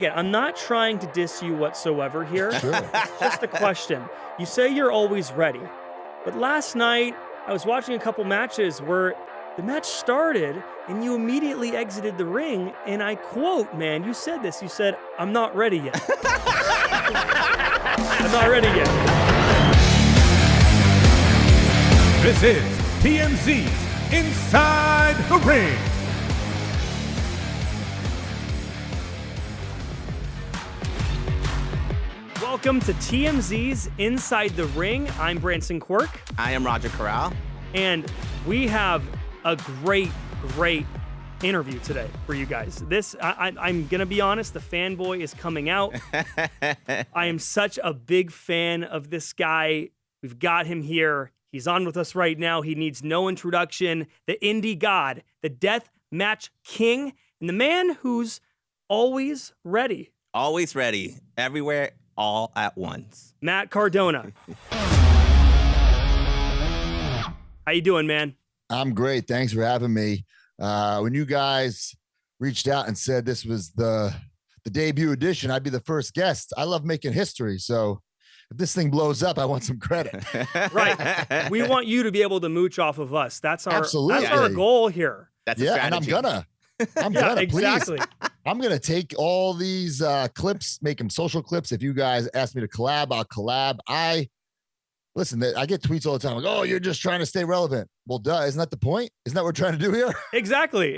Yeah, I'm not trying to diss you whatsoever here. Sure. It's just a question. You say you're always ready, but last night I was watching a couple matches where the match started and you immediately exited the ring, and I quote, man, you said this. You said, "I'm not ready yet." I'm not ready yet. This is TMZ's Inside the Ring. Welcome to TMZ's Inside the Ring. I'm Branson Quirke. I am Roger Corral. And we have a great interview today for you guys. I'm going to be honest, the fanboy is coming out. I am such a big fan of this guy. We've got him here. He's on with us right now. He needs no introduction. The Indy God, the death match king, and the man who's always ready. Always ready. Everywhere, all at once. Matt Cardona. How you doing, man? I'm great. Thanks for having me. When you guys reached out and said this was the debut edition, I'd be the first guest. I love making history. So if this thing blows up, I want some credit. Right. We want you to be able to mooch off of us. That's our goal here. That's a strategy. And I'm gonna, exactly. Please. I'm gonna take all these clips, make them social clips. If you guys ask me to collab, I'll collab. Listen, I get tweets all the time like, "Oh, you're just trying to stay relevant." Well, duh, isn't that the point? Isn't that what we're trying to do here? Exactly.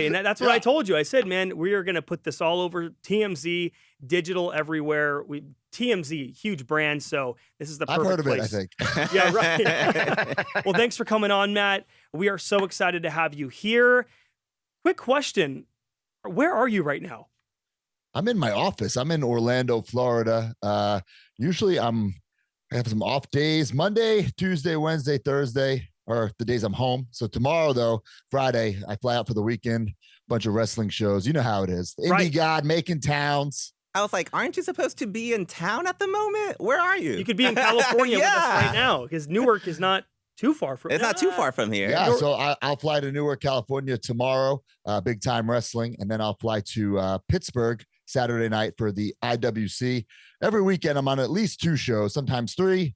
And that's what I told you. I said, man, we are going to put this all over TMZ, digital everywhere. TMZ, huge brand, so this is the perfect I've heard of place. it, I think. Yeah, right. Well, thanks for coming on, Matt. We are so excited to have you here. Quick question. Where are you right now? I'm in my office. I'm in Orlando, Florida. Usually I have some off days, Monday, Tuesday, Wednesday, Thursday, or the days I'm home. So tomorrow, though, Friday, I fly out for the weekend, bunch of wrestling shows. You know how it is. The Indy God, making towns. I was like, aren't you supposed to be in town at the moment? Where are you? You could be in California with us right now, because Newark is not too far from It's not too far from here. Yeah, so I'll fly to Newark, California tomorrow, big time wrestling, and then I'll fly to Pittsburgh Saturday night for the IWC. Every weekend I'm on at least 2 shows, sometimes 3,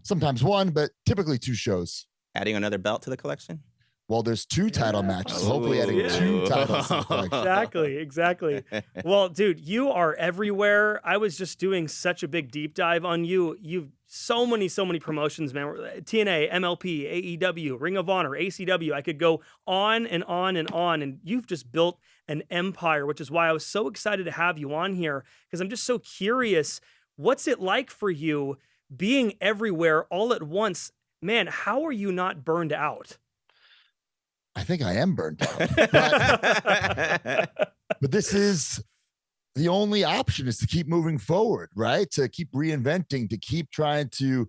sometimes 1, but typically 2 shows. Adding another belt to the collection? Well, there's 2 title matches, so hopefully adding 2 titles to the collection. Exactly. Well, dude, you are everywhere. I was just doing such a big deep dive on you. You've so many promotions, man. TNA, MLP, AEW, Ring of Honor, ACW. I could go on and on and on. And you've just built an empire, which is why I was so excited to have you on here, because I'm just so curious. What's it like for you being everywhere all at once? Man, how are you not burned out? I think I am burned out. But this is the only option, is to keep moving forward, right? To keep reinventing, to keep trying to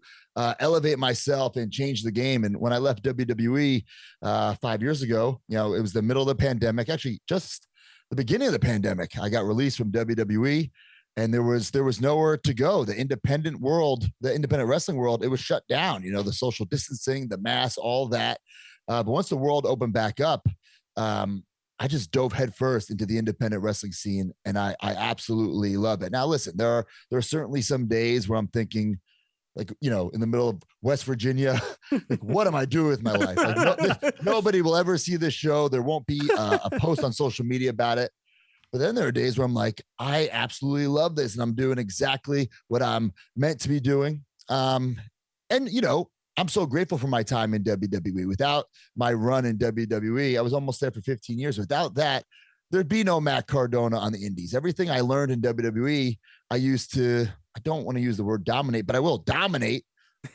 elevate myself and change the game. And when I left WWE 5 years ago, it was the middle of the pandemic, actually just the beginning of the pandemic. I got released from WWE, and there was nowhere to go. The independent wrestling world, it was shut down. The social distancing, the masks, all that. But once the world opened back up, I just dove headfirst into the independent wrestling scene, and I absolutely love it. Now, listen, there are certainly some days where I'm thinking, like, in the middle of West Virginia, like, what am I doing with my life? Like, nobody will ever see this show. There won't be a post on social media about it. But then there are days where I'm like, I absolutely love this, and I'm doing exactly what I'm meant to be doing. I'm so grateful for my time in WWE. Without my run in WWE, I was almost there for 15 years. Without that, there'd be no Matt Cardona on the Indies. Everything I learned in WWE, I don't want to use the word dominate, but I will dominate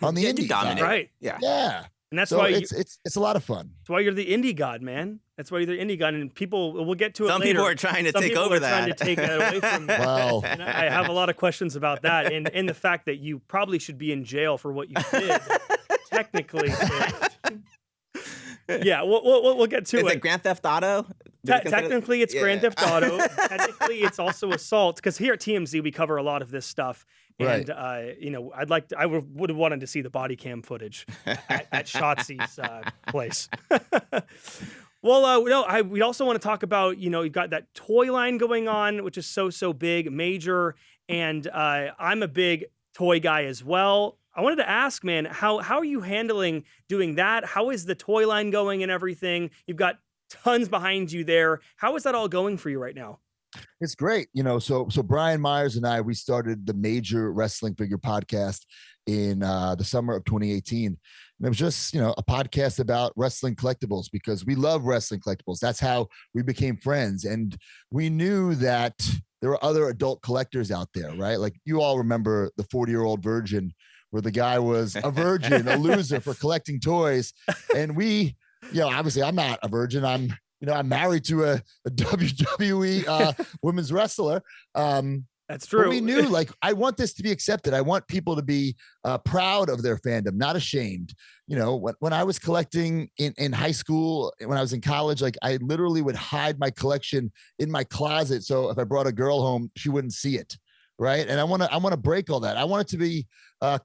on the Indies. Dominate. Right. Yeah. And that's why it's a lot of fun. That's why you're the Indy God, man. That's why you're the Indy God, and we'll get to it later. Some people are trying to take over that. Trying to take that away from me. Well, and I have a lot of questions about that, and the fact that you probably should be in jail for what you did. Technically, yeah, we'll get to it. Is it Grand Theft Auto? Technically, it's Grand Theft Auto. Technically, it's also assault, because here at TMZ we cover a lot of this stuff. And right. I would have wanted to see the body cam footage at Shotzi's place. Well, we also want to talk about, you've got that toy line going on, which is so big, major, and I'm a big toy guy as well. I wanted to ask, man, how are you handling doing that? How is the toy line going and everything? You've got tons behind you there. How is that all going for you right now? It's great. So Brian Myers and I, we started the Major Wrestling Figure podcast in the summer of 2018. And it was just, a podcast about wrestling collectibles because we love wrestling collectibles. That's how we became friends. And we knew that there were other adult collectors out there, right? Like you all remember the 40-year-old virgin where the guy was a virgin, a loser for collecting toys. And we, obviously I'm not a virgin. I'm married to a WWE women's wrestler. That's true. But we knew, like, I want this to be accepted. I want people to be proud of their fandom, not ashamed. When I was collecting in high school, when I was in college, like I literally would hide my collection in my closet. So if I brought a girl home, she wouldn't see it. Right. And I want to break all that. I want it to be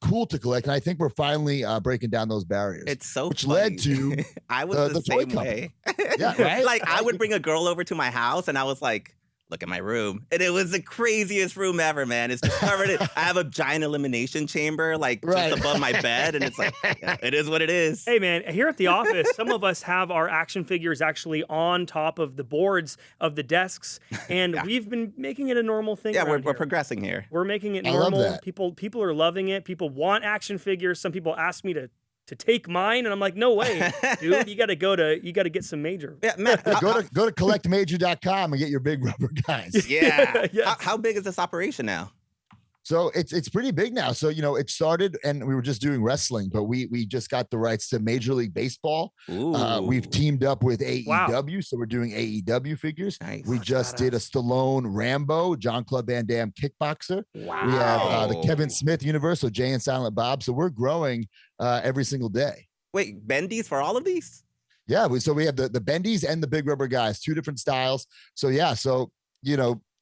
cool to collect. And I think we're finally breaking down those barriers. It's so which funny. led to I was the same way. Yeah, right? Like I would bring a girl over to my house and I was like, look at my room. And it was the craziest room ever, man. It's just covered in, I have a giant elimination chamber, like just above my bed. And it's like, it is what it is. Hey, man, here at the office, some of us have our action figures actually on top of the boards of the desks. And we've been making it a normal thing. Yeah, we're progressing here. We're making it I love normal. that. People are loving it. People want action figures. Some people ask me to take mine, and I'm like, no way, dude. You got to get some major. Yeah, Matt, go to collectmajor.com and get your big rubber guys. Yeah. Yes. How big is this operation now? So it's pretty big now. So, it started and we were just doing wrestling, but we just got the rights to Major League Baseball. We've teamed up with AEW. Wow. So we're doing AEW figures. Nice. We just did a Stallone Rambo, Jean-Claude Van Damme kickboxer. Wow. We have the Kevin Smith universe, so Jay and Silent Bob. So we're growing every single day. Wait, bendies for all of these? Yeah. So we have the bendies and the big rubber guys, two different styles. So yeah. So,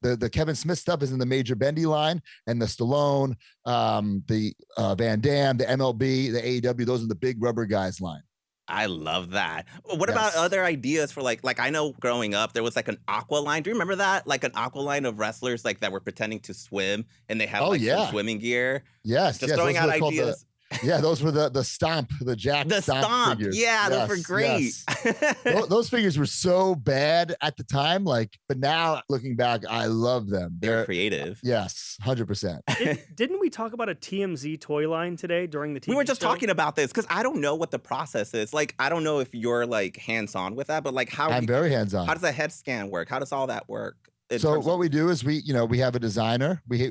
the Kevin Smith stuff is in the Major Bendy line, and the Stallone, the Van Damme, the MLB, the AEW, those are the big rubber guys line. I love that. What about other ideas for like I know growing up there was like an aqua line. Do you remember that? Like an aqua line of wrestlers like that were pretending to swim and they have some swimming gear. Yes. Just throwing out ideas. Those were the stomp, the Jack stomp figures. Yeah, those were great. Yes. Those figures were so bad at the time, but now looking back, I love them. They're creative. Yes, 100%. Didn't we talk about a TMZ toy line today during the TV We were just show? talking about this because I don't know what the process is. Like, I don't know if you're like hands-on with that, but like I'm very hands-on. How does a head scan work? How does all that work? So what we do is we have a designer we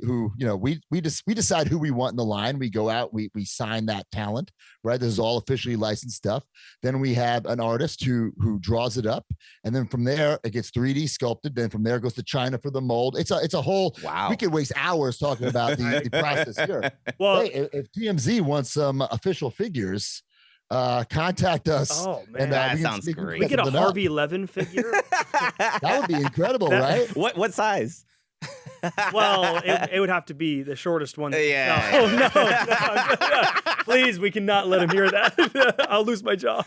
decide who we want in the line. We go out, we sign that talent, right? This is all officially licensed stuff. Then we have an artist who draws it up, and then from there it gets 3D sculpted. Then from there it goes to China for the mold. It's a whole. Wow. We could waste hours talking about the process here. Well, hey, if TMZ wants some official figures, contact us. Oh man, and, that sounds great. We get a Harvey Levin figure. That would be incredible, right? What size? Well, it would have to be the shortest one. Yeah. No. Please, we cannot let him hear that. I'll lose my job.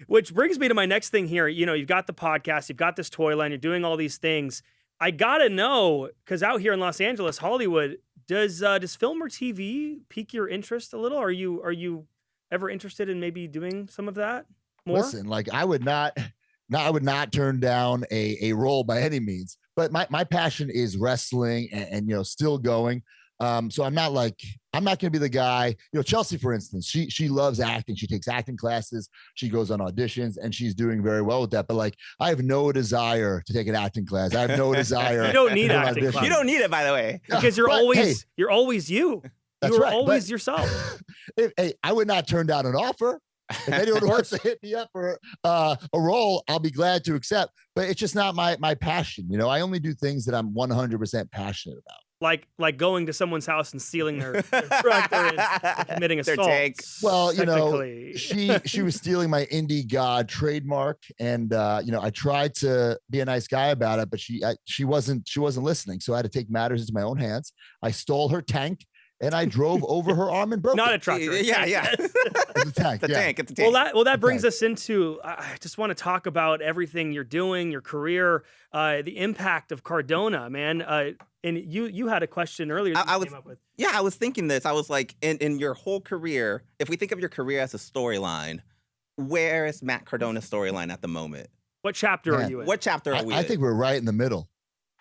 Which brings me to my next thing here. You've got the podcast, you've got this toy line, you're doing all these things. I gotta know, because out here in Los Angeles, Hollywood, does film or TV pique your interest a little? Are you ever interested in maybe doing some of that more? Listen, I would not turn down a role by any means, but my passion is wrestling and still going. So I'm not going to be the guy, Chelsea, for instance, she loves acting. She takes acting classes. She goes on auditions and she's doing very well with that. But I have no desire to take an acting class. I have no desire. You don't need acting audition. class. You don't need it, by the way, because you're always you. You're always yourself. Hey, I would not turn down an offer. If anyone wants to hit me up for a role, I'll be glad to accept. But it's just not my passion. I only do things that I'm 100% passionate about. Like going to someone's house and stealing their tractor and committing assault. Well, she was stealing my Indy God trademark, and I tried to be a nice guy about it, but she wasn't listening. So I had to take matters into my own hands. I stole her tank, and I drove over her arm and broke Not it. a truck. Yeah. It's a tank. It's a yeah. tank. It's a tank. That brings us into. I just want to talk about everything you're doing, your career, the impact of Cardona, man. And you had a question earlier that you came up with. Yeah, I was thinking this. I was like, in your whole career, if we think of your career as a storyline, where is Matt Cardona's storyline at the moment? What chapter are you in? What chapter are we in? I think we're right in the middle.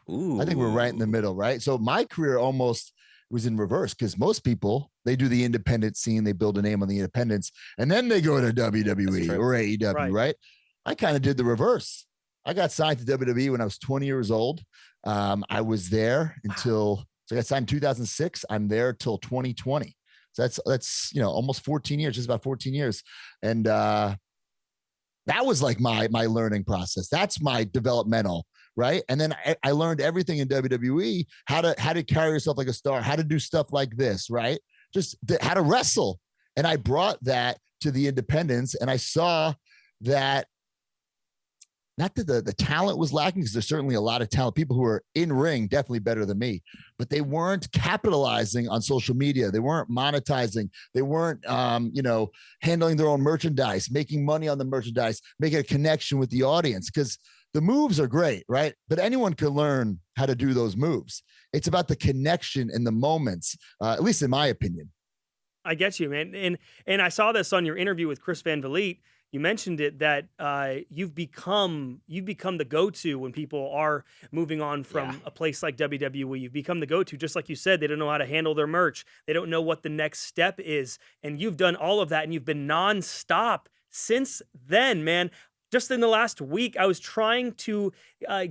Ooh. I think we're right in the middle, right? So my career almost was in reverse because most people, they do the independent scene, they build a name on the independents, and then they go to WWE or AEW, right? I kind of did the reverse. I got signed to WWE when I was 20 years old. I was there so I got signed in 2006. I'm there till 2020. So that's almost 14 years, just about 14 years. And that was like my learning process. That's my developmental, right? And then I learned everything in WWE, how to carry yourself like a star, how to do stuff like this, right? Just how to wrestle. And I brought that to the independents, and I saw that not that the talent was lacking, because there's certainly a lot of talent, people who are in ring, definitely better than me, but they weren't capitalizing on social media. They weren't monetizing. They weren't, handling their own merchandise, making money on the merchandise, making a connection with the audience, because the moves are great, right? But anyone can learn how to do those moves. It's about the connection and the moments, at least in my opinion. I get you, man. And I saw this on your interview with Chris Van Vliet. You mentioned it that you've become the go-to when people are moving on from a place like WWE. You've become the go-to, just like you said. They don't know how to handle their merch. They don't know what the next step is. And you've done all of that, and you've been nonstop since then, man. Just in the last week, I was trying to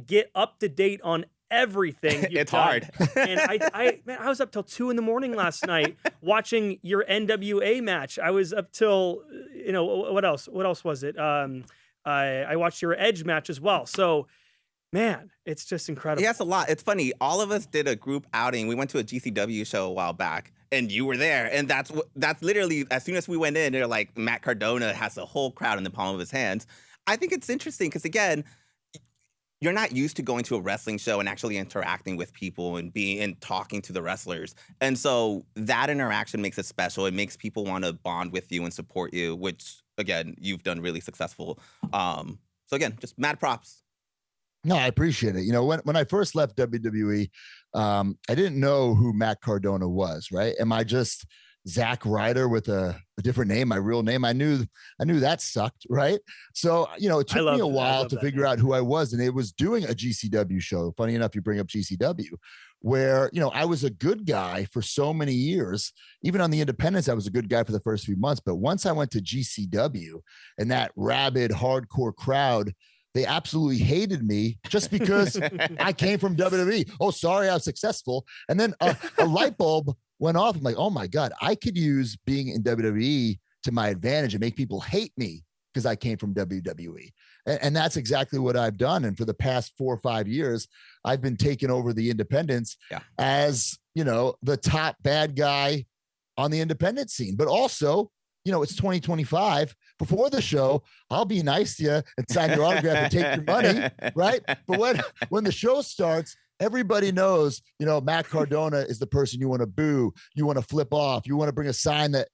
get up to date on everything. It's hard. And I was up till 2 a.m. last night watching your NWA match. I was up till, what else? What else was it? I watched your Edge match as well. So, man, it's just incredible. Yeah, it's a lot. It's funny. All of us did a group outing. We went to a GCW show a while back, and you were there. And that's literally, as soon as we went in, they're like, Matt Cardona has the whole crowd in the palm of his hands. I think it's interesting because, again, you're not used to going to a wrestling show and actually interacting with people and talking to the wrestlers. And so that interaction makes it special. It makes people want to bond with you and support you, which, again, you've done really successful. So, again, just mad props. No, I appreciate it. When I first left WWE, I didn't know who Matt Cardona was, right? Am I just Zack Ryder with a different name, my real name? I knew that sucked, right? So, it took me a while to figure out who I was, and it was doing a GCW show. Funny enough, you bring up GCW, where, I was a good guy for so many years. Even on the independents, I was a good guy for the first few months. But once I went to GCW and that rabid, hardcore crowd, they absolutely hated me just because I came from WWE. Oh, sorry, I was successful. And then a light bulb went off. I'm like, oh my God, I could use being in WWE to my advantage and make people hate me because I came from WWE. And that's exactly what I've done. And for the past 4 or 5 years, I've been taking over the independents as, the top bad guy on the independent scene. But also, it's 2025. Before the show, I'll be nice to you and sign your autograph and take your money, right? But when the show starts, everybody knows, Matt Cardona is the person you want to boo, you want to flip off, you want to bring a sign that,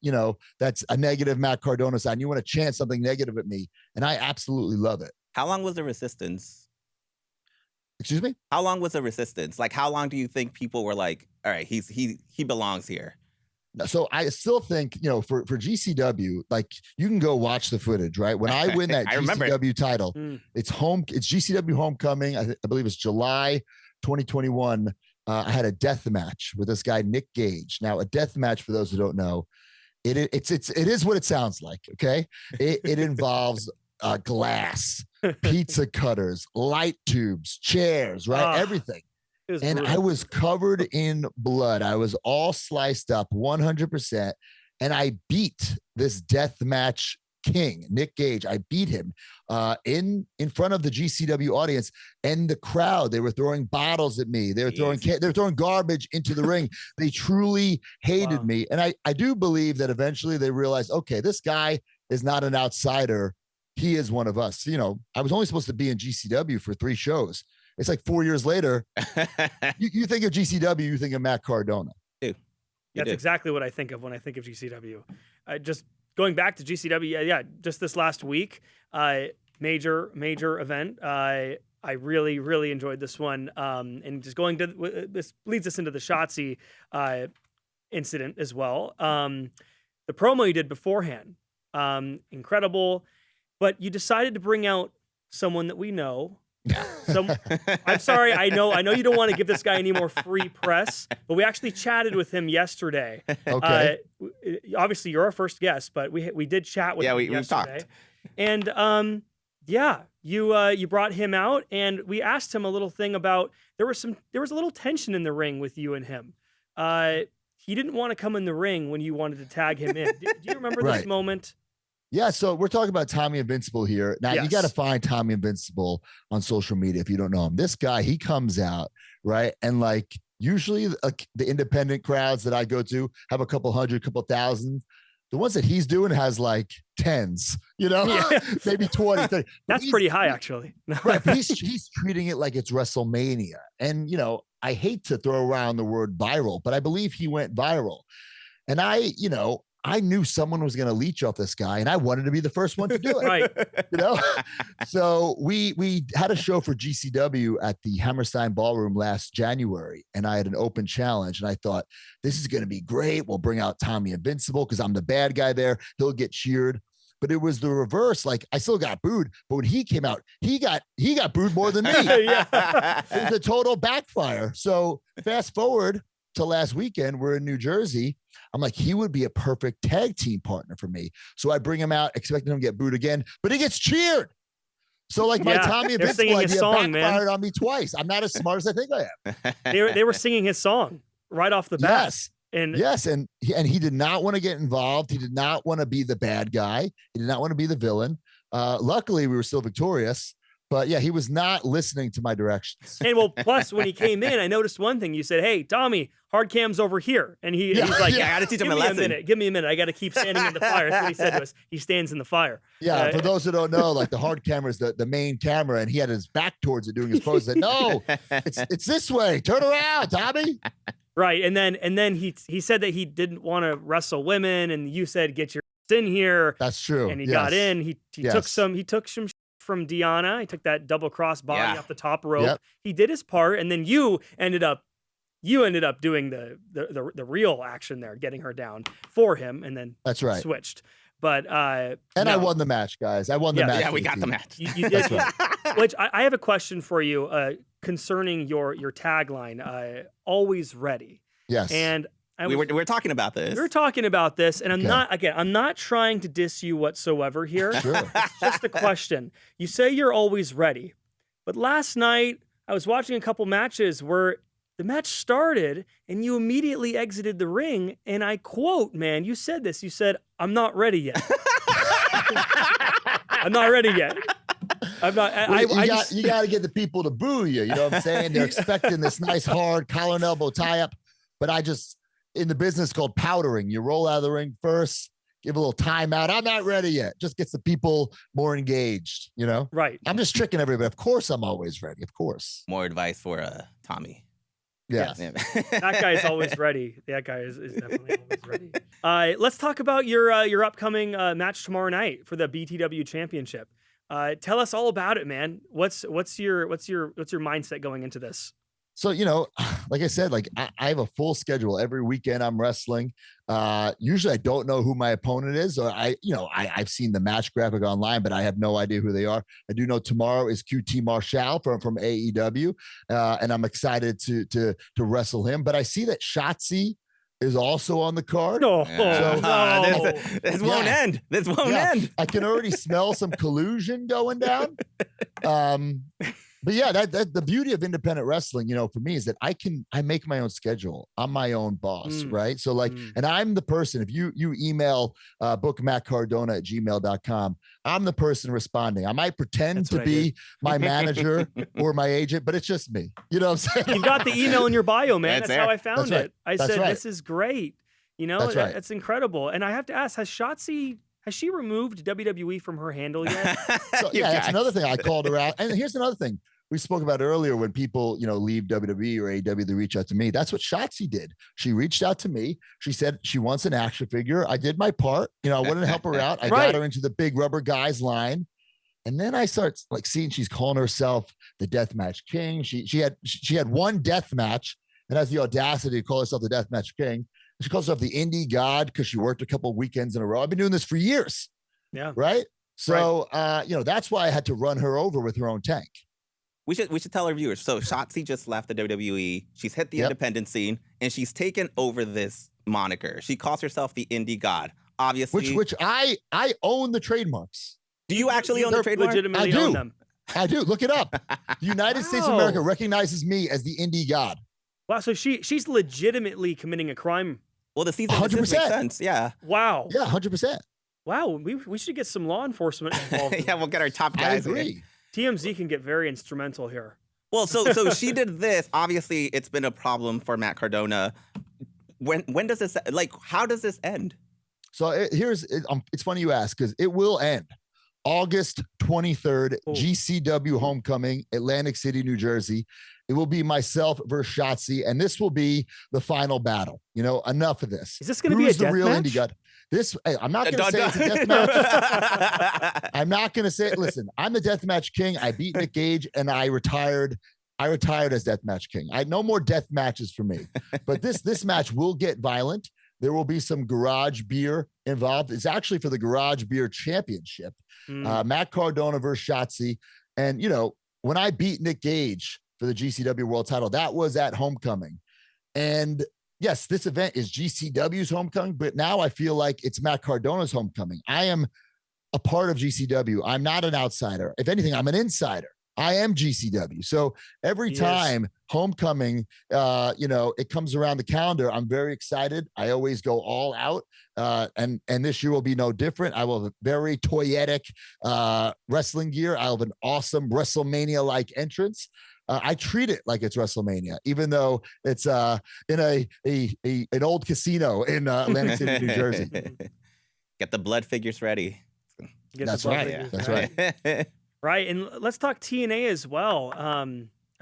that's a negative Matt Cardona sign. You want to chant something negative at me. And I absolutely love it. How long was the resistance? Excuse me? How long was the resistance? Like, how long do you think people were like, all right, he belongs here? So I still think, for GCW, like, you can go watch the footage, right? When I win that GCW title, it's GCW Homecoming. I believe it's July 2021. I had a death match with this guy, Nick Gage. Now, a death match, for those who don't know, it is what it sounds like. Okay. It involves glass, pizza cutters, light tubes, chairs, right? Everything. And brutal. I was covered in blood. I was all sliced up 100%. And I beat this death match king, Nick Gage. I beat him in front of the GCW audience and the crowd. They were throwing bottles at me. They were throwing garbage into the ring. They truly hated me. And I do believe that eventually they realized, okay, this guy is not an outsider. He is one of us. I was only supposed to be in GCW for 3 shows. It's like 4 years later. You think of GCW, you think of Matt Cardona. Dude, That's exactly what I think of when I think of GCW. Just going back to GCW, yeah, just this last week, major event. I really, really enjoyed this one. And just going to this leads us into the Shotzi incident as well. The promo you did beforehand, incredible. But you decided to bring out someone that we know. I'm sorry. I know you don't want to give this guy any more free press, but we actually chatted with him yesterday. Okay. Obviously, you're our first guest, but we did chat with him yesterday. We talked. And you brought him out, and we asked him a little thing about there was a little tension in the ring with you and him. He didn't want to come in the ring when you wanted to tag him in. Do you remember this moment? Yeah, so we're talking about Tommy Invincible here. Now, you got to find Tommy Invincible on social media if you don't know him. This guy, he comes out, right? And like usually the independent crowds that I go to have a couple hundred, couple thousand. The ones that he's doing has like tens, maybe 20, 30. That's pretty high, actually. Right, but he's treating it like it's WrestleMania. And, I hate to throw around the word viral, but I believe he went viral. And I knew someone was going to leech off this guy, and I wanted to be the first one to do it. Right. So we had a show for GCW at the Hammerstein Ballroom last January, and I had an open challenge, and I thought, this is going to be great. We'll bring out Tommy Invincible because I'm the bad guy there. He'll get cheered. But it was the reverse. Like, I still got booed, but when he came out, he got booed more than me. It was a total backfire. So fast forward to last weekend, we're in New Jersey. I'm like, he would be a perfect tag team partner for me. So I bring him out, expecting him to get booed again, but he gets cheered. So like my Tommy Invincible idea backfired on me twice. I'm not as smart as I think I am. They were singing his song right off the bat. Yes. And he did not want to get involved. He did not want to be the bad guy. He did not want to be the villain. Luckily, we were still victorious. But yeah, he was not listening to my directions. And plus when he came in, I noticed one thing. You said, "Hey, Tommy, hard cam's over here," and he's like, I got to teach him a lesson. Give me a minute. I got to keep standing in the fire." That's what he said to us. He stands in the fire. Yeah. For those who don't know, like the hard camera is the main camera, and he had his back towards it doing his pose. Said, "No, it's this way. Turn around, Tommy." Right. And then he said that he didn't want to wrestle women, and you said, "Get your in here." That's true. And he got in. He took some from Deanna. He took that double cross body off the top rope. Yep. He did his part, and then you ended up doing the real action there, getting her down for him, and then that's right. Switched. But I won the match, guys. I won the match. Yeah, we got the match. You did. Which I have a question for you concerning your tagline, always ready. Yes. And we're talking about this. We're talking about this, and I'm not trying to diss you whatsoever here. Sure. It's just a question. You say you're always ready, but last night I was watching a couple matches where the match started and you immediately exited the ring, and I quote, man, you said this. You said, "I'm not ready yet." I'm not ready yet. I'm not. You got to get the people to boo you. You know what I'm saying? They're expecting this nice hard collar and elbow tie up, but I just. In the business called powdering, you roll out of the ring first, give a little timeout. I'm not ready yet. Just gets the people more engaged, Right. I'm just tricking everybody. Of course, I'm always ready. Of course. More advice for Tommy. Yeah. That guy is always ready. That guy is definitely always ready. Let's talk about your upcoming match tomorrow night for the BTW Championship. Tell us all about it, man. What's your mindset going into this? So, like I said, like I have a full schedule. Every weekend I'm wrestling. Usually I don't know who my opponent is. Or I've seen the match graphic online, but I have no idea who they are. I do know tomorrow is QT Marshall from AEW. And I'm excited to wrestle him. But I see that Shotzi is also on the card. This won't end. This won't end. I can already smell some collusion going down. But yeah, that the beauty of independent wrestling, for me is that I make my own schedule. I'm my own boss, right? So and I'm the person, if you email bookmattcardona@gmail.com, I'm the person responding. I might pretend to be my manager or my agent, but it's just me. You know what I'm saying? You've got the email in your bio, man. That's how I found it. I said, this is great. That's incredible. And I have to ask, has she removed WWE from her handle yet? So, that's another thing. I called her out. And here's another thing. we spoke about earlier when people, leave WWE or AEW, they reach out to me. That's what Shotzi did. She reached out to me. She said she wants an action figure. I did my part. I wanted to help her out. I got her into the big rubber guys line. And then I start like seeing she's calling herself the Deathmatch King. She had one death match and has the audacity to call herself the Deathmatch King. She calls herself the Indy God because she worked a couple of weekends in a row. I've been doing this for years. Yeah. Right. So, that's why I had to run her over with her own tank. We should tell our viewers. So Shotzi just left the WWE. She's hit the independent scene, and she's taken over this moniker. She calls herself the Indy God. Obviously, which I own the trademarks. Do you actually own the trademark? Legitimately own them. I do. Look it up. The United States of America recognizes me as the Indy God. Wow. So she's legitimately committing a crime. Well, the season 100% makes sense. Yeah. Wow. Yeah, 100%. Wow. We should get some law enforcement involved. Yeah, we'll get our top guys. I agree. TMZ can get very instrumental here. Well, so she did this. Obviously, it's been a problem for Matt Cardona. When does this, like, how does this end? So it's funny you ask, because it will end August 23rd, GCW Homecoming, Atlantic City, New Jersey. It will be myself versus Shotzi, and this will be the final battle. Enough of this. Is this going to be a death real match? Indie God? I'm not going to say it's a death match. I'm not going to say it. Listen, I'm the deathmatch king. I beat Nick Gage and I retired. I retired as deathmatch king. No more death matches for me. But this match will get violent. There will be some garage beer involved. It's actually for the Garage Beer Championship. Matt Cardona versus Shotzi. And, when I beat Nick Gage for the GCW World title, that was at Homecoming. And yes, this event is GCW's homecoming, but now I feel like it's Matt Cardona's homecoming. I am a part of GCW. I'm not an outsider. If anything, I'm an insider. I am GCW. So every time homecoming, it comes around the calendar, I'm very excited. I always go all out. And this year will be no different. I will have a very toyetic wrestling gear. I'll have an awesome WrestleMania-like entrance. I treat it like it's WrestleMania, even though it's in an old casino in Atlantic City, New Jersey. Get the blood figures ready. That's right. That's right. Right, and let's talk TNA as well.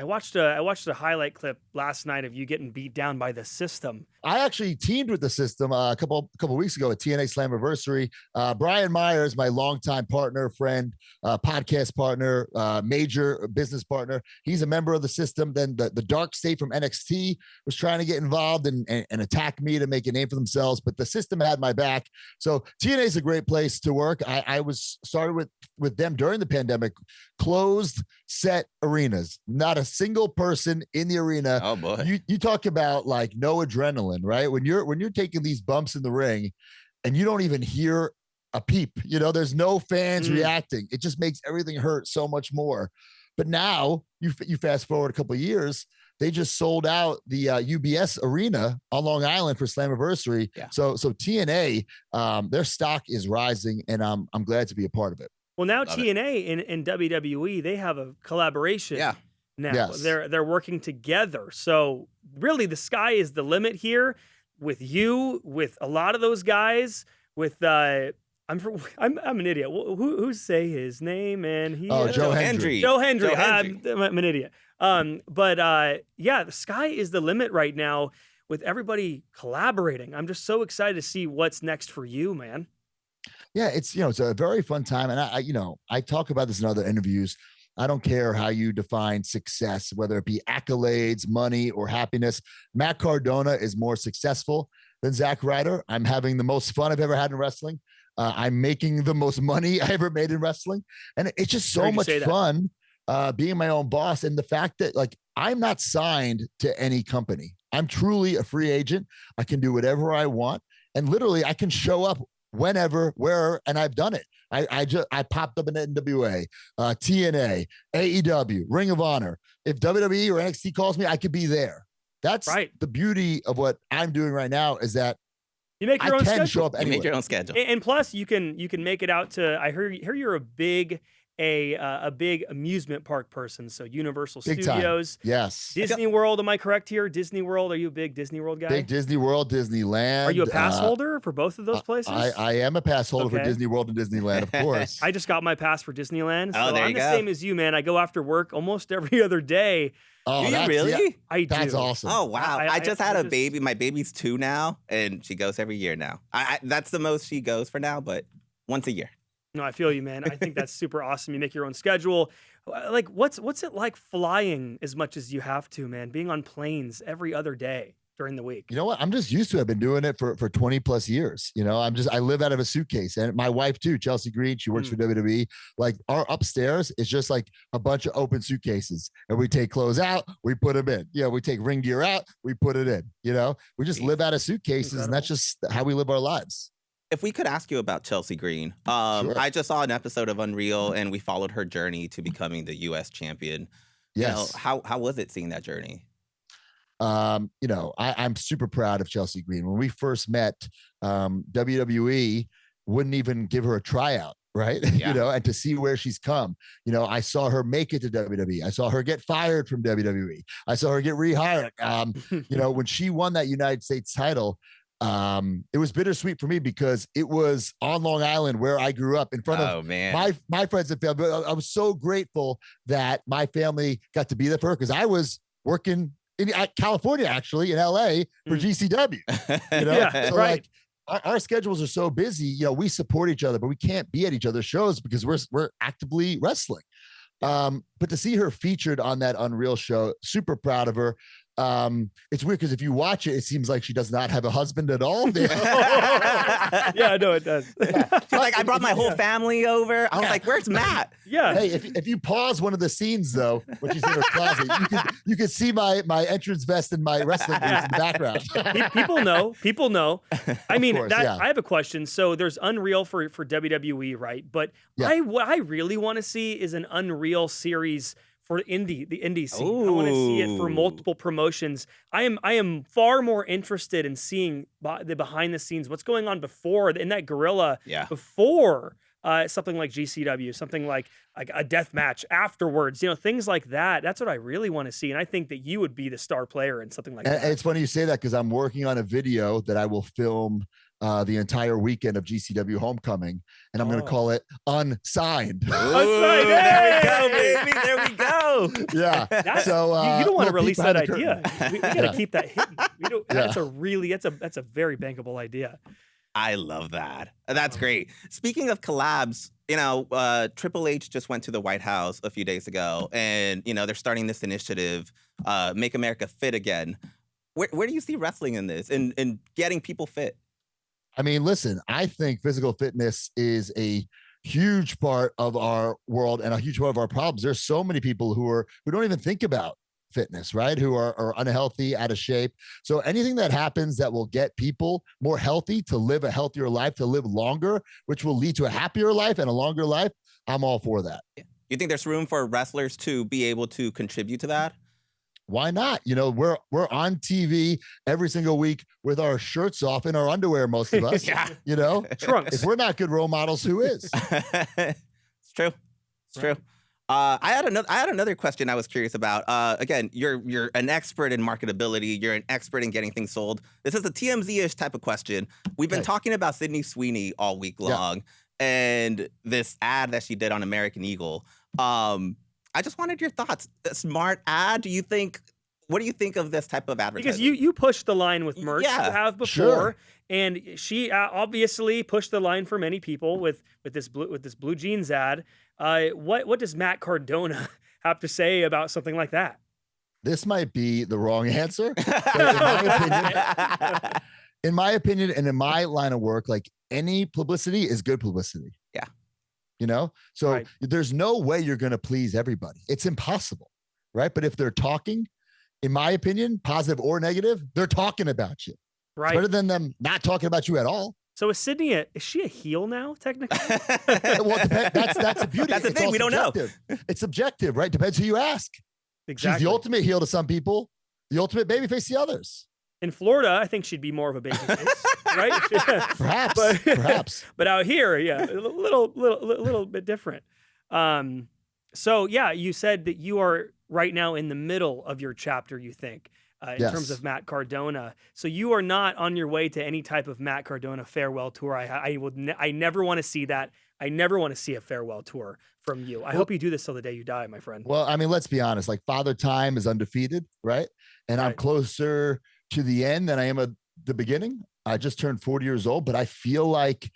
I watched a highlight clip last night of you getting beat down by the System. I actually teamed with the System a couple weeks ago at TNA Slammiversary. Brian Myers, my longtime partner, friend, podcast partner, major business partner. He's a member of the System. Then the Dark State from NXT was trying to get involved and attack me to make a name for themselves, but the System had my back. So TNA is a great place to work. I was started with them during the pandemic, closed set arenas, not a single person in the arena. Oh boy. You talk about like no adrenaline, right? When you're taking these bumps in the ring and you don't even hear a peep, there's no fans reacting. It just makes everything hurt so much more. But now you fast forward a couple of years, they just sold out the UBS arena on Long Island for Slammiversary. Yeah. So TNA, their stock is rising, and I'm glad to be a part of it. Well, now Love TNA and WWE, they have a collaboration. Yeah. Now yes. they're working together. So really, the sky is the limit here with you, with a lot of those guys. With I'm an idiot. Who say his name? And he Joe Hendry. Joe Hendry. I'm an idiot. But the sky is the limit right now with everybody collaborating. I'm just so excited to see what's next for you, man. Yeah, it's a very fun time, and I talk about this in other interviews. I don't care how you define success, whether it be accolades, money, or happiness. Matt Cardona is more successful than Zack Ryder. I'm having the most fun I've ever had in wrestling. I'm making the most money I ever made in wrestling, and it's just so much fun being my own boss. And the fact that like I'm not signed to any company, I'm truly a free agent. I can do whatever I want, and literally I can show up whenever, wherever, and I've done it. I popped up in NWA, TNA, AEW, Ring of Honor. If WWE or NXT calls me, I could be there. That's right. The beauty of what I'm doing right now is that you make your own schedule. Show up anywhere. You make your own schedule, and plus you can make it out to. I hear you're a big a big amusement park person. So Universal Big time. Studios, Yes. Disney World. Am I correct here? Disney World. Are you a big Disney World guy? Big Disney World, Disneyland. Are you a pass holder for both of those places? I am a pass holder for Okay. Disney World and Disneyland, of course. I just got my pass for Disneyland. So Oh, there I'm you the go. same as you, man. I go after work almost every other day. Oh, Do you that's- really? yeah, I do. that's awesome. Oh wow! I just had I a just- baby. My baby's 2 now, and she goes every year now. That's the most she goes for now, but once a year. No, I feel you, man. I think that's super awesome. You make your own schedule. Like, what's it like flying as much as you have to, man? Being on planes every other day during the week. You know what? I'm just used to it. I've been doing it for 20 plus years. You know, I live out of a suitcase, and my wife too, Chelsea Green, she works for WWE. Like our upstairs is just like a bunch of open suitcases, and we take clothes out, we put them in. You know, we take ring gear out, we put it in. You know, we just live out of suitcases, and that's just how we live our lives. If we could ask you about Chelsea Green, Sure. I just saw an episode of Unreal, and we followed her journey to becoming the U.S. champion. Yes. You know, how was it seeing that journey? You know, I'm super proud of Chelsea Green. When we first met, WWE wouldn't even give her a tryout, right? Yeah. You know, and to see where she's come, you know, I saw her make it to WWE. I saw her get fired from WWE. I saw her get rehired. You know, when she won that United States title, it was bittersweet for me because it was on Long Island where I grew up in front of my friends and family. I was so grateful that my family got to be there for her because I was working in California, actually, in LA for GCW. You know, Yeah, so right. like our schedules are so busy. You know, we support each other, but we can't be at each other's shows because we're actively wrestling. But to see her featured on that Unreal show, super proud of her. It's weird because if you watch it, it seems like she does not have a husband at all. Yeah, I know it does. She's like, I brought my whole family over. I was like, where's Matt? Yeah. Hey, if you pause one of the scenes though, when she's in her closet, you can see my entrance vest and my wrestling boots in the background. People know. I mean, course, yeah. I have a question. So there's Unreal for WWE, right? But Yeah. what I really want to see is an Unreal series for the indie scene. I want to see it for Ooh. multiple promotions. I am far more interested in seeing the behind the scenes, what's going on before in that gorilla Yeah. before something like GCW, something like a death match afterwards, you know, things like that. That's what I really want to see. And I think that you would be the star player in something like And that. it's funny you say that because I'm working on a video that I will film the entire weekend of GCW Homecoming, and I'm going to call it Unsigned. Ooh, right. there we go, Hey! baby. There we go. Yeah. So You don't want to little release peek that behind the idea. curtain. We got to Yeah. keep that hidden. We don't, Yeah. that's a very bankable idea. I love that. That's great. Speaking of collabs, you know, Triple H just went to the White House a few days ago, and you know they're starting this initiative, Make America Fit Again. Where do you see wrestling in this and getting people fit? I mean, listen, I think physical fitness is a huge part of our world and a huge part of our problems. There's so many people who don't even think about fitness, right? Who are unhealthy, out of shape. So anything that happens that will get people more healthy to live a healthier life, to live longer, which will lead to a happier life and a longer life, I'm all for that. You think there's room for wrestlers to be able to contribute to that? Why not? You know, we're on TV every single week with our shirts off in our underwear, most of us. Yeah. You know, Trunks. if we're not good role models, who is? It's true. It's true. I had another question I was curious about. Again, you're an expert in marketability. You're an expert in getting things sold. This is a TMZ-ish type of question. We've been Okay. talking about Sydney Sweeney all week long, and this ad that she did on American Eagle. I just wanted your thoughts. A smart ad? What do you think of this type of advertising? Because you pushed the line with merch Yeah, you have before, sure. and she obviously pushed the line for many people with this blue jeans ad. What does Matt Cardona have to say about something like that? This might be the wrong answer. But in my opinion, and in my line of work, like any publicity is good publicity. Yeah. You know, so Right. there's no way you're going to please everybody. It's impossible. Right. But if they're talking, in my opinion, positive or negative, they're talking about you. It's Right. better than them not talking about you at all. So is Sydney is she a heel now? Technically, Well, that's the beauty. That's the It's thing, all we don't know. subjective. It's subjective, right? Depends who you ask. exactly. She's the ultimate heel to some people, the ultimate babyface to others. In Florida, I think she'd be more of a babyface, right? Perhaps, But- perhaps. But out here, yeah, a little bit different. So yeah, you said that you are right now in the middle of your chapter, you think, in terms of Matt Cardona. So you are not on your way to any type of Matt Cardona farewell tour. I never want to see that. I never want to see a farewell tour from you. I hope you do this till the day you die, my friend. Well, I mean, let's be honest. Like Father Time is undefeated, right? And I'm closer to the end than I am at the beginning. I just turned 40 years old, but I feel like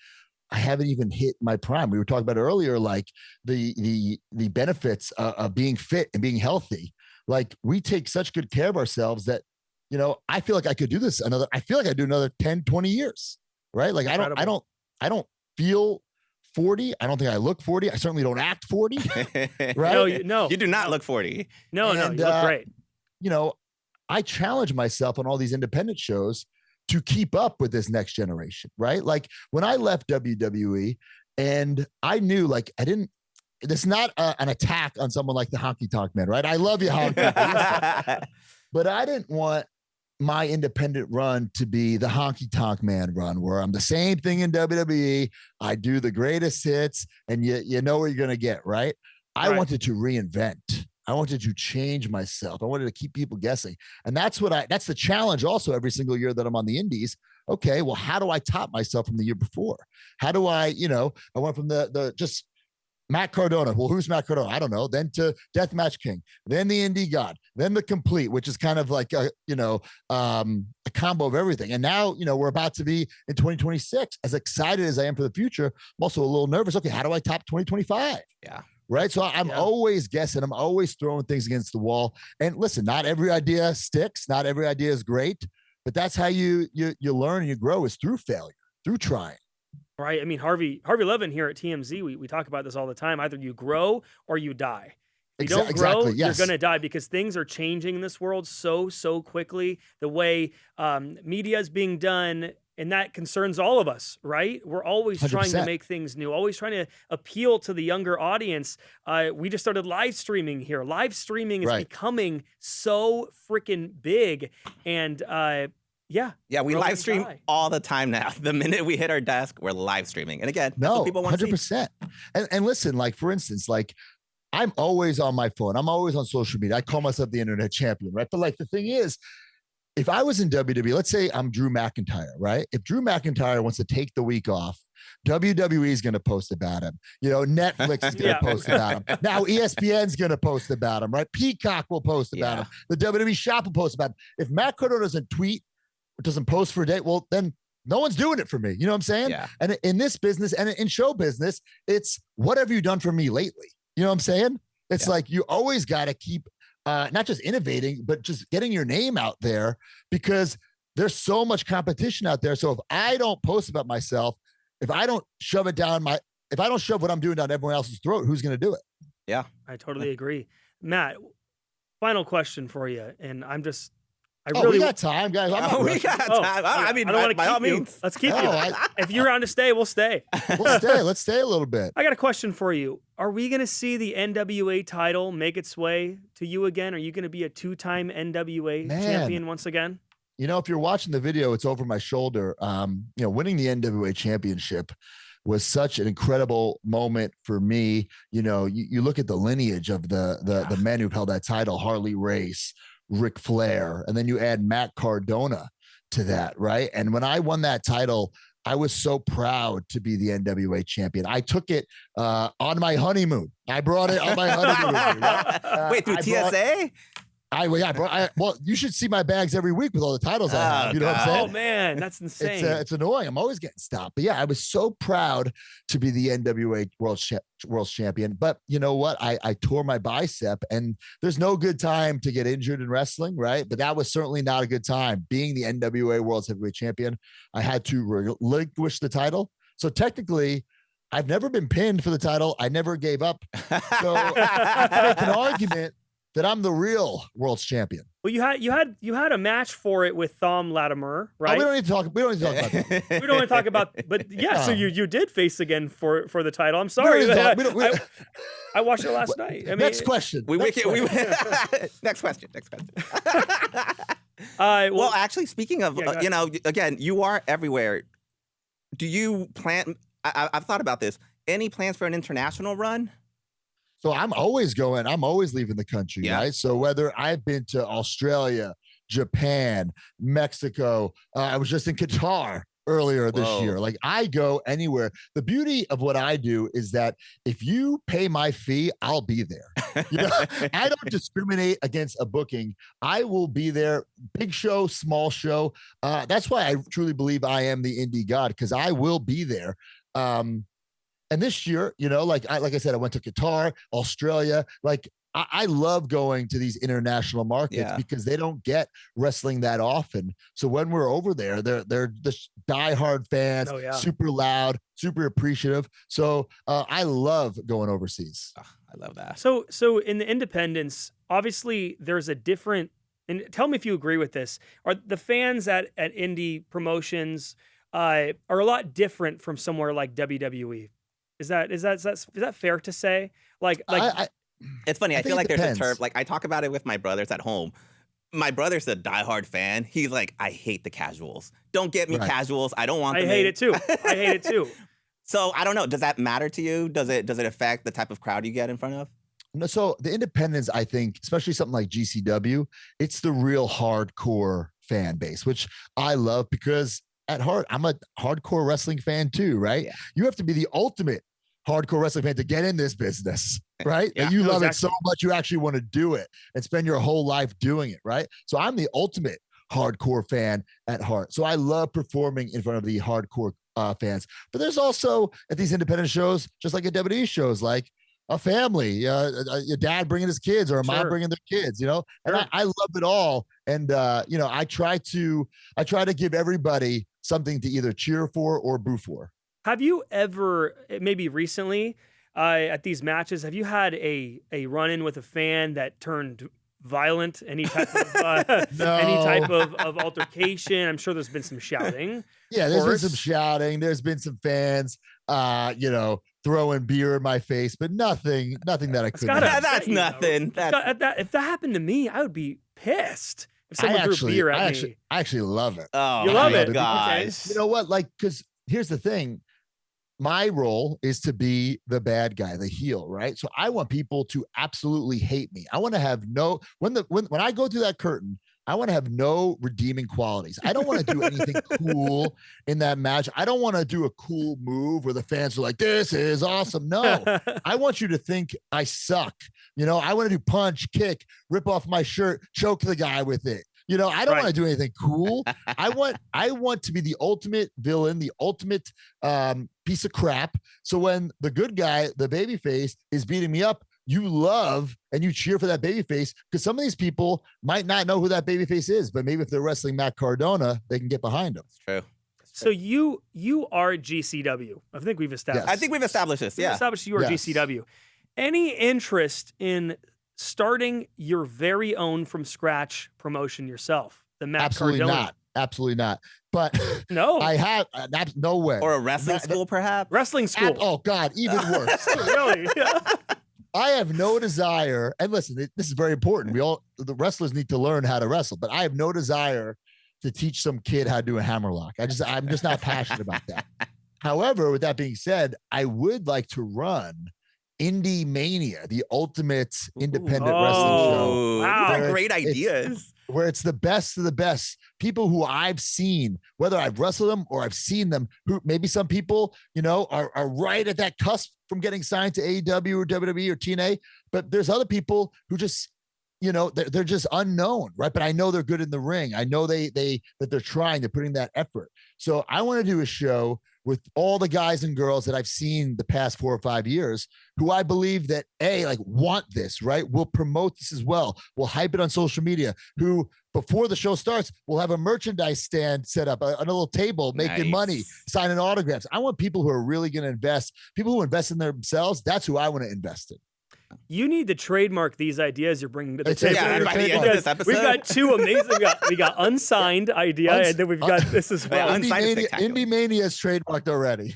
I haven't even hit my prime. We were talking about earlier, like the benefits of being fit and being healthy. Like we take such good care of ourselves that, you know, I feel like I could do this I feel like I do another 10, 20 years, right? Like I don't feel 40. I don't think I look 40. I certainly don't act 40, right? No, you do not look 40. No, you look great. You know, I challenge myself on all these independent shows to keep up with this next generation, right? Like when I left WWE and I knew like it's not an attack on someone like the Honky Tonk Man, right? I love you, Honky. But I didn't want my independent run to be the Honky Tonk Man run where I'm the same thing in WWE. I do the greatest hits and you know what you're going to get, right? I wanted to reinvent. I wanted to change myself. I wanted to keep people guessing. And that's the challenge also every single year that I'm on the indies. Okay, well, how do I top myself from the year before? How do I went from the just Matt Cardona. Well, who's Matt Cardona? I don't know. Then to Deathmatch King, then the Indy God, then the Complete, which is kind of like a combo of everything. And now, we're about to be in 2026. As excited as I am for the future, I'm also a little nervous. Okay, how do I top 2025? Yeah. Right. So I'm always guessing. I'm always throwing things against the wall. And listen, not every idea sticks. Not every idea is great, but that's how you learn and you grow is through failure, through trying. Right. I mean, Harvey Levin here at TMZ, we talk about this all the time. Either you grow or you die. If you don't grow, you're going to die because things are changing in this world so quickly. The way media is being done, and that concerns all of us, right? We're always 100%. Trying to make things new, always trying to appeal to the younger audience. We just started live streaming here. Live streaming is becoming so freaking big. And we live stream all the time now. The minute we hit our desk, we're live streaming. And again, that's what people want to see. 100%. And listen, like for instance, like I'm always on my phone. I'm always on social media. I call myself the internet champion, right? But like the thing is, if I was in WWE, let's say I'm Drew McIntyre, right? If Drew McIntyre wants to take the week off, WWE is going to post about him. Netflix is going to post about him. Now ESPN's going to post about him, right? Peacock will post about him. The WWE shop will post about him. If Matt Cardona doesn't tweet, or doesn't post for a day, well, then no one's doing it for me. You know what I'm saying? Yeah. And in this business and in show business, it's what have you done for me lately? You know what I'm saying? It's like you always got to keep not just innovating, but just getting your name out there because there's so much competition out there. So if I don't post about myself, if I don't shove what I'm doing down everyone else's throat, who's going to do it? Yeah. I totally agree. Matt, final question for you. And we got time, guys. We got time. I mean, I don't want to by all keep you. means. Let's keep you. If you're around to stay, we'll stay. Let's stay a little bit. I got a question for you. Are we going to see the NWA title make its way to you again? Are you going to be a 2-time NWA champion once again? If you're watching the video, it's over my shoulder. Winning the NWA championship was such an incredible moment for me. You look at the lineage of the men who've held that title, Harley Race, Ric Flair, and then you add Matt Cardona to that, right? And when I won that title, I was so proud to be the NWA champion. I took it on my honeymoon. I brought it on my honeymoon. Right? Wait, through TSA? Well, you should see my bags every week with all the titles I have. You know what I'm saying? Oh man, that's insane. It's annoying. I'm always getting stopped. But yeah, I was so proud to be the NWA world champion. But you know what? I tore my bicep, and there's no good time to get injured in wrestling, right? But that was certainly not a good time. Being the NWA World Heavyweight Champion, I had to relinquish the title. So technically, I've never been pinned for the title. I never gave up. So I make an argument that I'm the real world's champion. Well, you had a match for it with Thom Latimer, right? Oh, we don't need to talk about that. We don't want to talk about, but yeah. So you did face again for the title. I'm sorry. I watched it last night. I mean, next question. Next question. Well, actually, speaking of, again, you are everywhere. Do you plan? I've thought about this. Any plans for an international run? So I'm always leaving the country, Yeah. right? So whether I've been to Australia, Japan, Mexico, I was just in Qatar earlier this Whoa. year. Like I go anywhere. The beauty of what I do is that if you pay my fee, I'll be there. You know, I don't discriminate against a booking. I will be there, big show, small show. That's why I truly believe I am the Indy God, because I will be there. And this year, you know, like I said, I went to Qatar, Australia. Like I love going to these international markets because they don't get wrestling that often. So when we're over there, they're just diehard fans, super loud, super appreciative. So I love going overseas. Oh, I love that. So in the independents, obviously there's a different. And tell me if you agree with this. Are the fans at indie promotions are a lot different from somewhere like WWE? Is that fair to say? Like it's funny. I feel like there's depends. a term. Like I talk about it with my brothers at home. My brother's a diehard fan. He's like, I hate the casuals. Don't get me casuals. I don't want them. I hate it too. I hate it too. So I don't know. Does that matter to you? Does it affect the type of crowd you get in front of? No, so the independents, I think, especially something like GCW, it's the real hardcore fan base, which I love because at heart, I'm a hardcore wrestling fan too, right? Yeah. You have to be the ultimate hardcore wrestling fan to get in this business, right? Yeah, you love it so much, you actually want to do it and spend your whole life doing it, right? So I'm the ultimate hardcore fan at heart. So I love performing in front of the hardcore fans. But there's also at these independent shows, just like at WWE shows, like a family, your dad bringing his kids or a mom bringing their kids, you know, and I love it all. And, you know, I try to give everybody something to either cheer for or boo for. Have you ever, maybe recently, at these matches, have you had a run-in with a fan that turned violent? Any type of any type of altercation? I'm sure there's been some shouting. Yeah, there's been some shouting. There's been some fans, you know, throwing beer in my face, but nothing that I couldn't. That's nothing. If that happened to me, I would be pissed. If someone threw beer at me. I actually love it. Oh, you love it, guys. You know what? Like, because here's the thing. My role is to be the bad guy, the heel, right? So I want people to absolutely hate me. I want to have when I go through that curtain, I want to have no redeeming qualities. I don't want to do anything cool in that match. I don't want to do a cool move where the fans are like, this is awesome. No, I want you to think I suck. You know, I want to do punch, kick, rip off my shirt, choke the guy with it. You know, I don't want to do anything cool. I want to be the ultimate villain, the ultimate piece of crap. So when the good guy, the babyface, is beating me up, you love and you cheer for that babyface, because some of these people might not know who that babyface is, but maybe if they're wrestling Matt Cardona, they can get behind him. It's true. So you are GCW. I think we've established. Yes. I think we've established this. We've established you are GCW. Any interest in starting your very own from scratch promotion yourself? The Matt Cardona. Absolutely not. But no, I have no way. Or a wrestling school, perhaps. Wrestling school. Oh God, even worse. Really? I have no desire. And listen, this is very important. The wrestlers need to learn how to wrestle, but I have no desire to teach some kid how to do a hammerlock. I'm just not passionate about that. However, with that being said, I would like to run Indie Mania, the ultimate independent wrestling show. Wow, great ideas. Where it's the best of the best people who I've seen, whether I've wrestled them or I've seen them, who maybe some people, you know, are right at that cusp from getting signed to AEW or WWE or TNA, but there's other people who just, you know, they're just unknown, right? But I know they're good in the ring. I know that they're trying, they're putting that effort. So I want to do a show with all the guys and girls that I've seen the past 4 or 5 years, who I believe that want this, right? We'll promote this as well. We'll hype it on social media, who before the show starts, we'll have a merchandise stand set up, a little table, making money, signing autographs. I want people who are really going to invest, people who invest in themselves. That's who I want to invest in. You need to trademark these ideas you're bringing to the table. Yeah, by the end of this episode. We've got two amazing. We got unsigned idea, and then we've got this as well. Indie Mania is trademarked already.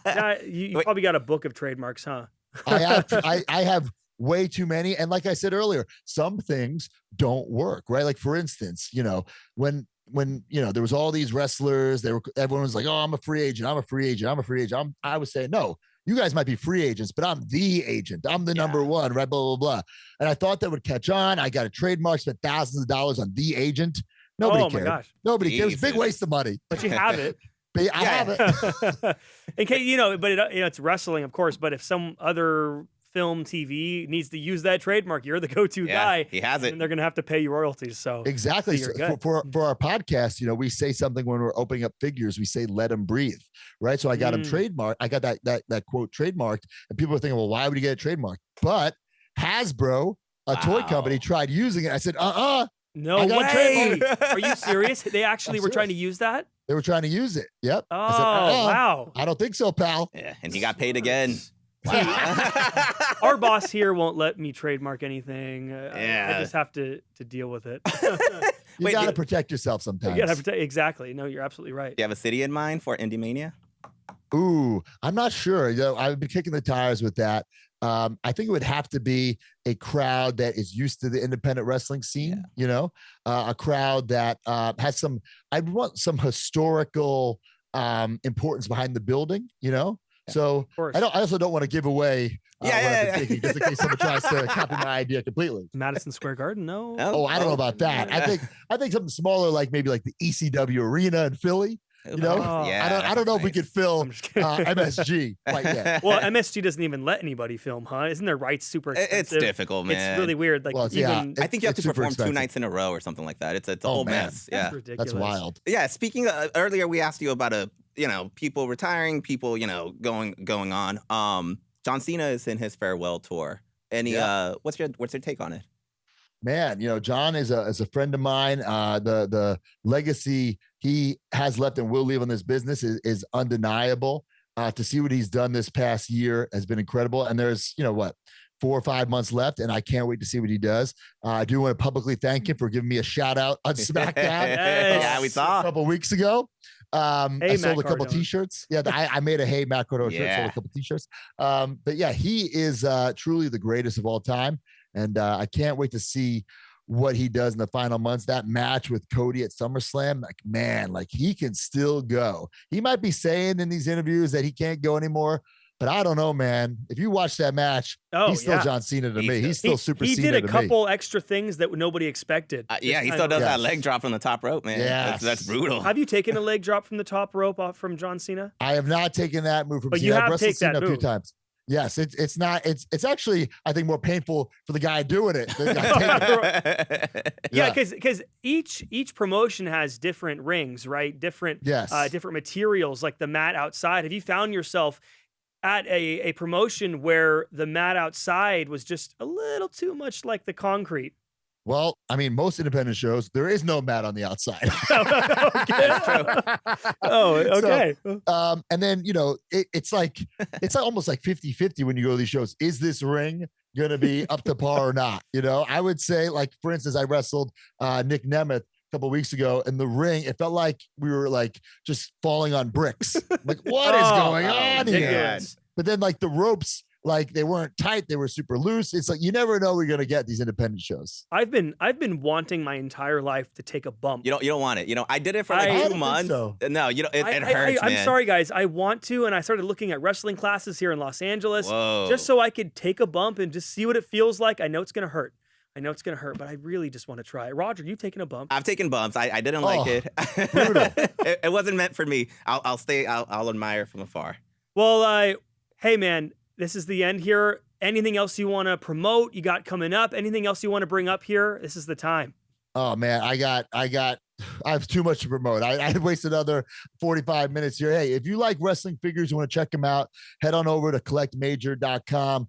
Man, you probably got a book of trademarks, huh? I have way too many, and like I said earlier, some things don't work, right? Like for instance, you know, when you know there was all these wrestlers, everyone was like, "Oh, I'm a free agent. I'm a free agent. I'm a free agent." I was saying, no. you guys might be free agents, but I'm the agent. I'm the number one, right? Blah, blah, blah. And I thought that would catch on. I got a trademark, spent thousands of dollars on the agent. Nobody cared. My gosh. Nobody cared. It was a big waste of money. But you have it. But I have it. In case, but it's wrestling, of course. But if some other film, TV needs to use that trademark, you're the go-to guy. He has it. And they're going to have to pay you royalties. So exactly. So for our podcast, we say something when we're opening up figures. We say, let them breathe. Right. So I got him trademarked. I got that quote trademarked. And people are thinking, well, why would you get it trademarked? But Hasbro, a toy company, tried using it. I said, no way. Are you serious? They actually were trying to use that? They were trying to use it. Yep. Oh, I said, wow. I don't think so, pal. Yeah, and he got paid again. Wow. Our boss here won't let me trademark anything. I just have to deal with it. You got to protect yourself sometimes. You got to protect. Exactly. No, you're absolutely right. Do you have a city in mind for Indie Mania? Ooh, I'm not sure. I've been kicking the tires with that. I think it would have to be a crowd that is used to the independent wrestling scene, a crowd that has I'd want some historical importance behind the building, So I also don't want to give away what I've been thinking, just in case someone tries to copy my idea completely. Madison Square Garden, no. Oh, I don't know about that. I think something smaller, like maybe like the ECW Arena in Philly. I don't know if we could fill MSG quite yet. Well, MSG doesn't even let anybody film, huh? Isn't their rights super expensive? It's difficult, man. It's really weird. Like, I think you have to perform 2 nights in a row or something like that. It's a whole mess. That's ridiculous. That's wild. Yeah. Speaking of, earlier, we asked you about people retiring, people going on. John Cena is in his farewell tour. What's your take on it? Man, John is a friend of mine. The legacy he has left and will leave on this business is undeniable. To see what he's done this past year has been incredible. And there's, 4 or 5 months left, and I can't wait to see what he does. I do want to publicly thank him for giving me a shout out on SmackDown. Yeah, we saw a couple weeks ago. I sold a couple Cardona. T-shirts. Yeah, I made a Hey Matt Cardona shirt, sold a couple T-shirts. But yeah, he is truly the greatest of all time. And I can't wait to see what he does in the final months. That match with Cody at SummerSlam, he can still go. He might be saying in these interviews that he can't go anymore, but I don't know, man. If you watch that match, he's still John Cena to me. He's still Super Cena to me. He did a couple extra things that nobody expected. He still does that leg drop from the top rope, man. Yeah, that's brutal. Have you taken a leg drop from the top rope off from John Cena? I have not taken that move from But Cena. you have I've wrestled taken that Cena a few move. times. Yes, it's actually, I think, more painful for the guy doing it than the guy taking it. Yeah, because each promotion has different rings, right? Different materials, like the mat outside. Have you found yourself at a promotion where the mat outside was just a little too much like the concrete? Well, I mean, most independent shows, there is no mat on the outside. Okay. So, and then, it's almost like 50-50 when you go to these shows. Is this ring going to be up to par or not? I would say, like, for instance, I wrestled Nick Nemeth a couple of weeks ago in the ring. It felt like we were like just falling on bricks. Like, what is going on here? But then, like, the ropes, like, they weren't tight, they were super loose. It's like you never know we're gonna get these independent shows. I've been wanting my entire life to take a bump. You don't want it. I did it for like 2 months. So. No, it hurts, man. I'm sorry, guys. I want to, and I started looking at wrestling classes here in Los Angeles Whoa. just so I could take a bump and just see what it feels like. I know it's gonna hurt. But I really just want to try. Roger, you taking a bump? I've taken bumps. I didn't like it. It wasn't meant for me. I'll admire from afar. Well, hey man, this is the end here. Anything else you want to promote? You got coming up? Anything else you want to bring up here? This is the time. Oh man, I have too much to promote. I wasted another 45 minutes here. Hey, if you like wrestling figures, you want to check them out, head on over to collectmajor.com.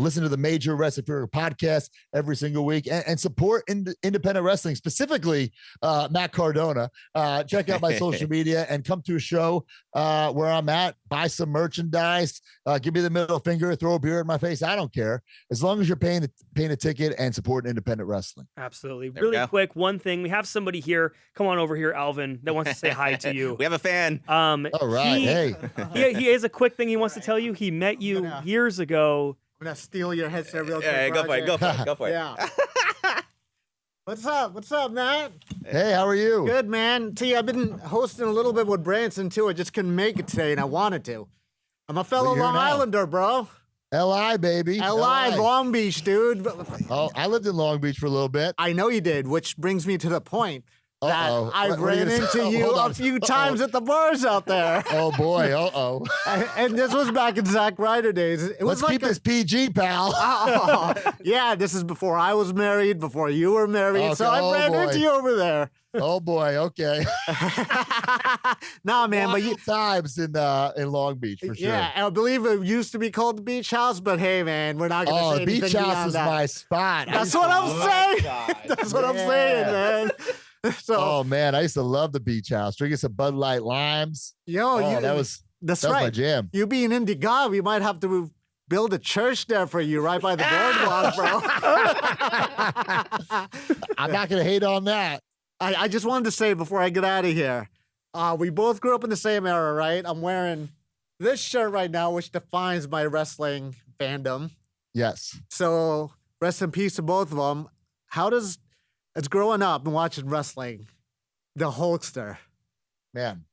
Listen to the Major Wrestling Figure podcast every single week and support independent wrestling, specifically Matt Cardona. Check out my social media and come to a show where I'm at. Buy some merchandise. Give me the middle finger. Throw a beer in my face. I don't care. As long as you're paying a ticket and supporting independing wresling. Absolutely. Really quick, one thing. We have somebody here. Come on over here, Alvin, that wants to say hi to you. We have a fan. All right. He has a quick thing he wants to tell you. He met you years ago. I'm gonna steal your headset real quick. Yeah, go for it. Yeah. What's up, Matt? Hey, how are you? Good, man. See, I've been hosting a little bit with Branson too. I just couldn't make it today, and I wanted to. I'm a fellow You're Long now. Islander, bro. LI, baby. LI, Long Beach, dude. Oh, I lived in Long Beach for a little bit. I know you did, which brings me to the point that Uh-oh. I've What are you ran gonna say? into Oh, you hold on. a few times at the bars out there. Oh, boy. Uh-oh. And this was back in Zack Ryder days. It was Let's keep this PG, pal. Oh, yeah, this is before I was married, before you were married. Okay, So I oh, ran boy. into you over there. Oh, boy. Okay. Nah, man, but you. Wild times in Long Beach, for sure. Yeah, and I believe it used to be called the Beach House, but hey, man, we're not going to Oh, say the anything beach house beyond is that. my spot. That's what I'm saying. That's what I'm saying, man. So, Oh, man. I used to love the beach house. Drinking some Bud Light limes. yo, Oh, you, that was that's my right. jam. You being Indy God, we might have to build a church there for you right by the boardwalk, bro. I'm not going to hate on that. I just wanted to say before I get out of here, we both grew up in the same era, right? I'm wearing this shirt right now, which defines my wrestling fandom. Yes. So rest in peace to both of them. How does, it's growing up and watching wrestling, the Hulkster, Man.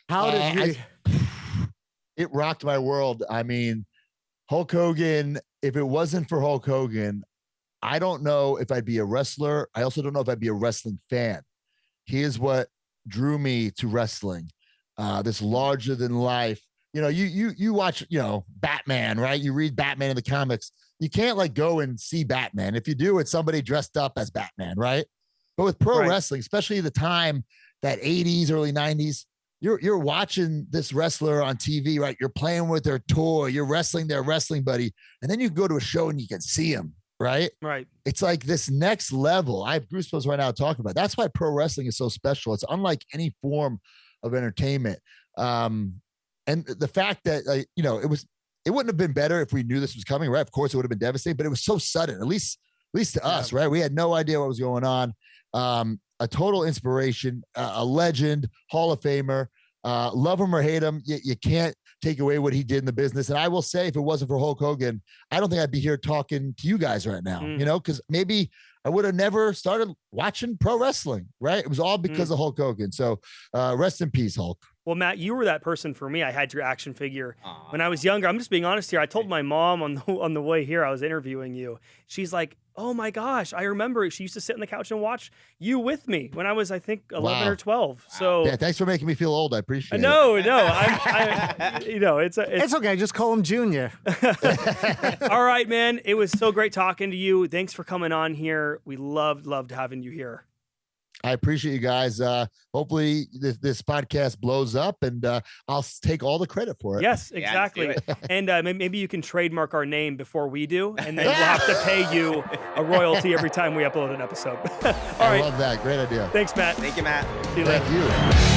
how did you? It rocked my world. I mean, Hulk Hogan, if it wasn't for Hulk Hogan, I don't know if I'd be a wrestler. I also don't know if I'd be a wrestling fan. He is what drew me to wrestling. This larger than life. You know, you watch, Batman, right? You read Batman in the comics. You can't like go and see Batman. If you do, it's somebody dressed up as Batman, right? But with pro Right. wrestling, especially the time, that 80s, early 90s, you're watching this wrestler on TV, right? You're playing with their toy, you're wrestling their wrestling buddy, and then you go to a show and you can see him, right? Right. It's like this next level. I have goosebumps right now talking about it. That's why pro wrestling is so special. It's unlike any form of entertainment. And the fact that it wouldn't have been better if we knew this was coming, right? Of course, it would have been devastating, but it was so sudden, at least to us, right? We had no idea what was going on. A total inspiration, a legend, Hall of Famer. Love him or hate him, you can't take away what he did in the business. And I will say, if it wasn't for Hulk Hogan, I don't think I'd be here talking to you guys right now, because maybe I would have never started watching pro wrestling, right? It was all because of Hulk Hogan. So rest in peace, Hulk. Well, Matt, you were that person for me. I had your action figure when I was younger. I'm just being honest here. I told my mom on the way here, I was interviewing you. She's like, "Oh my gosh, I remember." She used to sit on the couch and watch you with me when I was, I think, 11 or 12. So Yeah, thanks for making me feel old. I appreciate it. no, it's Okay, just call him Junior. all right, man. It was so great talking to you. Thanks for coming on here. We loved having you here. I appreciate you guys. Hopefully this podcast blows up, and I'll take all the credit for it. Yes, Yeah, exactly. let's do And maybe you can trademark our name before we do, and then we'll have to pay you a royalty every time we upload an episode. All I right. love that. Great idea. Thanks, Matt. Thank you, Matt. See you later. Thank you.